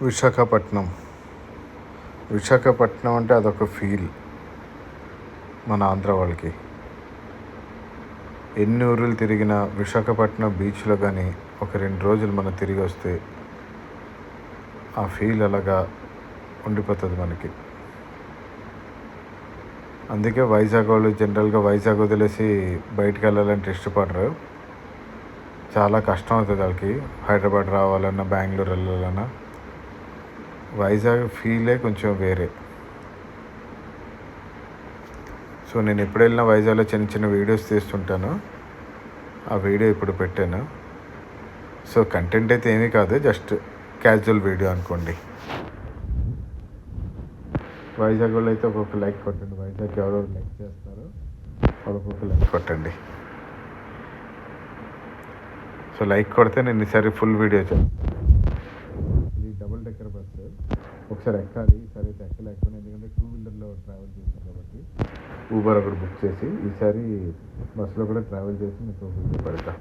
విశాఖపట్నం. విశాఖపట్నం అంటే అదొక ఫీల్ మన ఆంధ్ర వాళ్ళకి. ఎన్ని ఊర్లు తిరిగినా విశాఖపట్నం బీచ్లో కానీ ఒక 2 రోజులు మనం తిరిగి వస్తే ఆ ఫీల్ అలాగా ఉండిపోతుంది మనకి. అందుకే వైజాగ్ వాళ్ళు జనరల్గా వైజాగ్ వదిలేసి బయటికి వెళ్ళాలంటే ఇష్టపడరు. చాలా కష్టం అవుతుంది వాళ్ళకి. హైదరాబాద్ రావాలన్నా, బెంగళూరు వెళ్ళాలన్నా వైజాగ్ ఫీలే కొంచెం వేరే. సో నేను ఎప్పుడు వెళ్ళినా వైజాగ్లో చిన్న చిన్న వీడియోస్ తీస్తుంటాను. ఆ వీడియో ఇప్పుడు పెట్టాను. సో కంటెంట్ అయితే ఏమీ కాదు, జస్ట్ క్యాజువల్ వీడియో అనుకోండి. వైజాగ్ వాళ్ళు అయితే ఒక్కొక్క లైక్ కొట్టండి. వైజాగ్ ఎవరెవరు లైక్ చేస్తారో ఒక్కొక్క లైక్ కొట్టండి. సో లైక్ కొడితే నేను ఈసారి ఫుల్ వీడియో చేస్తాను. ఇది డబుల్ డెక్కర్ బస్సు. ఒకసారి ఎక్కాలి, ఈసారి అయితే ఎక్కలేకపోయినా, ఎందుకంటే 2 వీలర్లో ట్రావెల్ చేశాను కాబట్టి ఊబర్ ఒకటి బుక్ చేసి ఈసారి బస్సులో కూడా ట్రావెల్ చేసి మీకు వీడియో పెడతా.